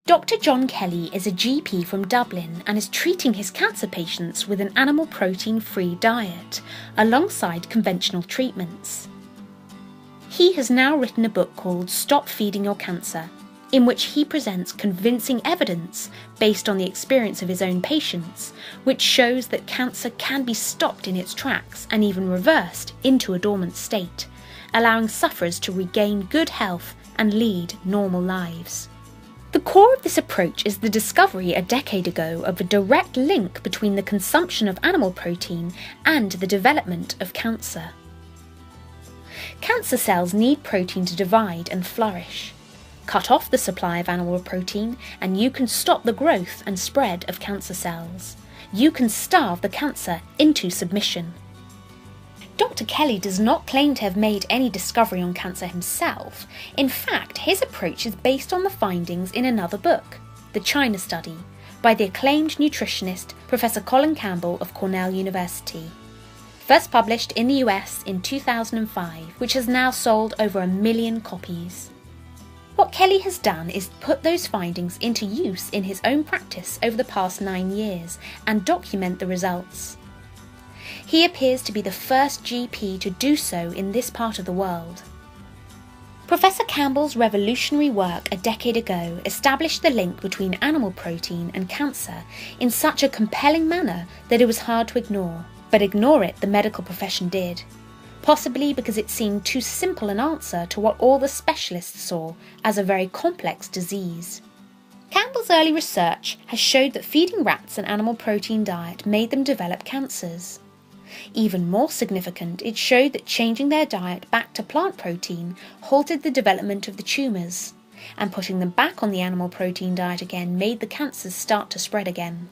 Dr. John Kelly is a GP from Dublin and is treating his cancer patients with an animal protein-free diet, alongside conventional treatments. He has now written a book called Stop Feeding Your Cancer, in which he presents convincing evidence based on the experience of his own patients, which shows that cancer can be stopped in its tracks and even reversed into a dormant state, allowing sufferers to regain good health and lead normal lives. The core of this approach is the discovery a decade ago of a direct link between the consumption of animal protein and the development of cancer. Cancer cells need protein to divide and flourish. Cut off the supply of animal protein and you can stop the growth and spread of cancer cells. You can starve the cancer into submission. Dr. Kelly does not claim to have made any discovery on cancer himself. In fact, his approach is based on the findings in another book, The China Study, by the acclaimed nutritionist Professor Colin Campbell of Cornell University. First published in the US in 2005, which has now sold over 1 million copies. What Kelly has done is put those findings into use in his own practice over the past 9 years and document the results. He appears to be the first GP to do so in this part of the world. Professor Campbell's revolutionary work a decade ago established the link between animal protein and cancer in such a compelling manner that it was hard to ignore. But ignore it the medical profession did, possibly because it seemed too simple an answer to what all the specialists saw as a very complex disease. Campbell's early research has showed that feeding rats an animal protein diet made them develop cancers. Even more significant, it showed that changing their diet back to plant protein halted the development of the tumours, and putting them back on the animal protein diet again made the cancers start to spread again.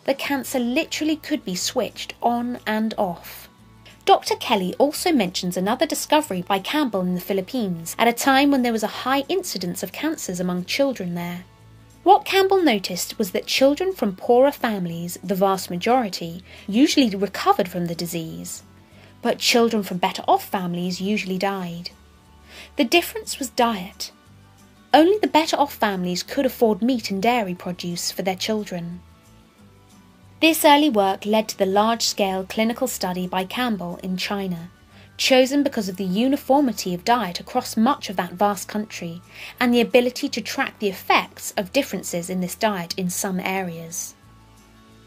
The cancer literally could be switched on and off. Dr. Kelly also mentions another discovery by Campbell in the Philippines at a time when there was a high incidence of cancers among children there. What Campbell noticed was that children from poorer families, the vast majority, usually recovered from the disease, but children from better off families usually died. The difference was diet. Only the better off families could afford meat and dairy produce for their children. This early work led to the large-scale clinical study by Campbell in China, chosen because of the uniformity of diet across much of that vast country and the ability to track the effects of differences in this diet in some areas.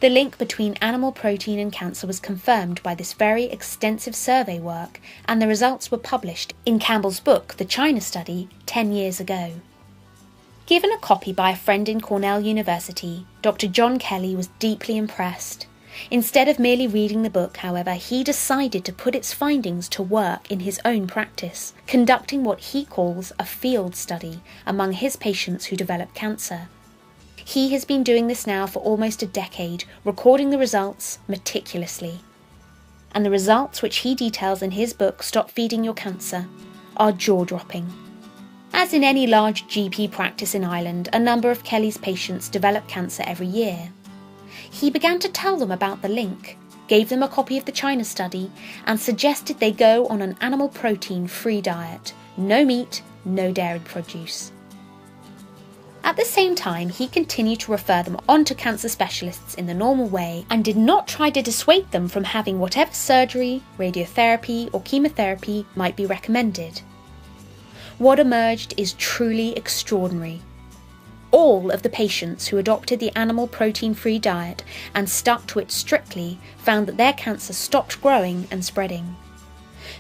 The link between animal protein and cancer was confirmed by this very extensive survey work, and the results were published in Campbell's book, The China Study, 10 years ago. Given a copy by a friend in Cornell University, Dr. John Kelly was deeply impressed. Instead of merely reading the book, however, he decided to put its findings to work in his own practice, conducting what he calls a field study among his patients who develop cancer. He has been doing this now for almost a decade, recording the results meticulously. And the results, which he details in his book Stop Feeding Your Cancer, are jaw-dropping. As in any large GP practice in Ireland, a number of Kelly's patients develop cancer every year. He began to tell them about the link, gave them a copy of the China Study, and suggested they go on an animal protein-free diet, no meat, no dairy produce. At the same time, he continued to refer them on to cancer specialists in the normal way and did not try to dissuade them from having whatever surgery, radiotherapy, or chemotherapy might be recommended. What emerged is truly extraordinary. All of the patients who adopted the animal protein-free diet and stuck to it strictly found that their cancer stopped growing and spreading.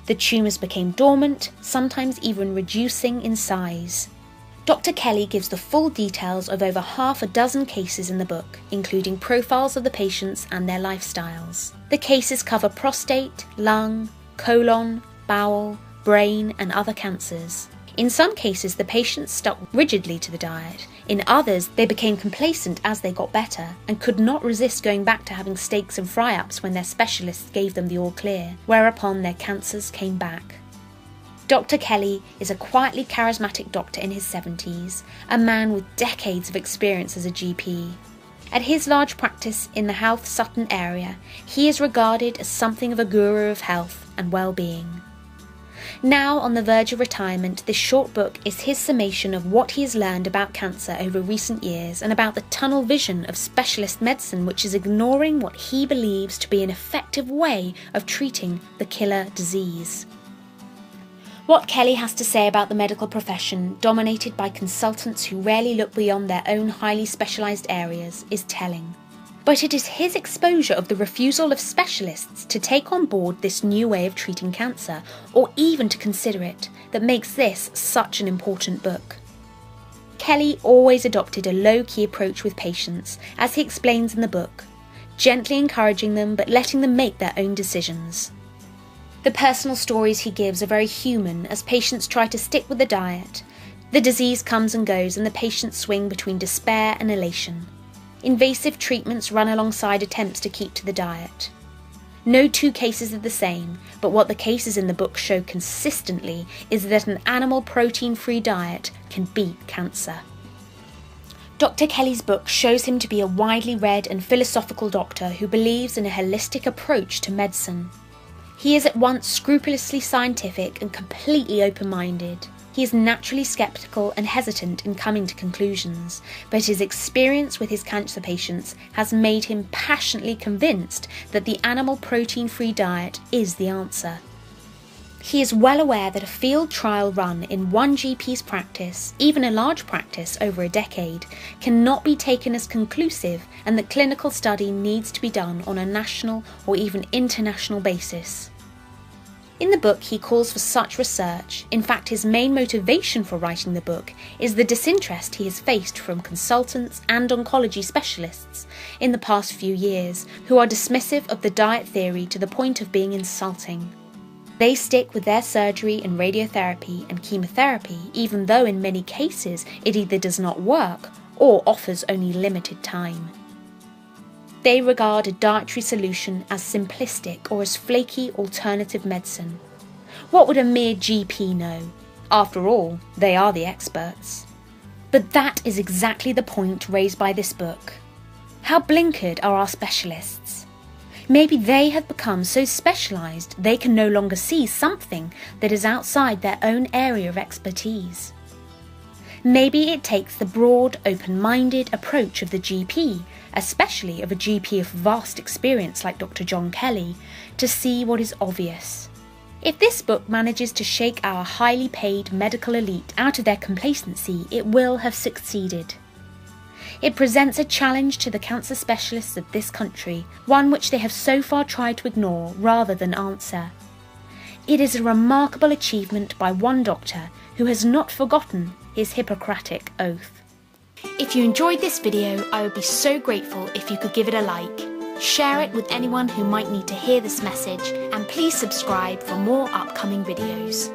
The tumours became dormant, sometimes even reducing in size. Dr. Kelly gives the full details of over half a dozen cases in the book, including profiles of the patients and their lifestyles. The cases cover prostate, lung, colon, bowel, brain, and other cancers. In some cases, the patients stuck rigidly to the diet. In others, they became complacent as they got better and could not resist going back to having steaks and fry-ups when their specialists gave them the all clear, whereupon their cancers came back. Dr. Kelly is a quietly charismatic doctor in his 70s, a man with decades of experience as a GP. At his large practice in the South Sutton area, he is regarded as something of a guru of health and well-being. Now on the verge of retirement, this short book is his summation of what he has learned about cancer over recent years and about the tunnel vision of specialist medicine, which is ignoring what he believes to be an effective way of treating the killer disease. What Kelly has to say about the medical profession, dominated by consultants who rarely look beyond their own highly specialised areas, is telling. But it is his exposure of the refusal of specialists to take on board this new way of treating cancer, or even to consider it, that makes this such an important book. Kelly always adopted a low-key approach with patients, as he explains in the book, gently encouraging them but letting them make their own decisions. The personal stories he gives are very human as patients try to stick with the diet. The disease comes and goes and the patients swing between despair and elation. Invasive treatments run alongside attempts to keep to the diet. No two cases are the same, but what the cases in the book show consistently is that an animal protein-free diet can beat cancer. Dr. Kelly's book shows him to be a widely read and philosophical doctor who believes in a holistic approach to medicine. He is at once scrupulously scientific and completely open-minded. He is naturally sceptical and hesitant in coming to conclusions, but his experience with his cancer patients has made him passionately convinced that the animal protein-free diet is the answer. He is well aware that a field trial run in one GP's practice, even a large practice over a decade, cannot be taken as conclusive, and that clinical study needs to be done on a national or even international basis. In the book, he calls for such research. In fact, his main motivation for writing the book is the disinterest he has faced from consultants and oncology specialists in the past few years, who are dismissive of the diet theory to the point of being insulting. They stick with their surgery and radiotherapy and chemotherapy, even though in many cases it either does not work or offers only limited time. They regard a dietary solution as simplistic or as flaky alternative medicine. What would a mere GP know? After all, they are the experts. But that is exactly the point raised by this book. How blinkered are our specialists? Maybe they have become so specialised they can no longer see something that is outside their own area of expertise. Maybe it takes the broad, open-minded approach of the GP, especially of a GP of vast experience like Dr. John Kelly, to see what is obvious. If this book manages to shake our highly paid medical elite out of their complacency, it will have succeeded. It presents a challenge to the cancer specialists of this country, one which they have so far tried to ignore rather than answer. It is a remarkable achievement by one doctor who has not forgotten his Hippocratic oath. If you enjoyed this video, I would be so grateful if you could give it a like, share it with anyone who might need to hear this message, and please subscribe for more upcoming videos.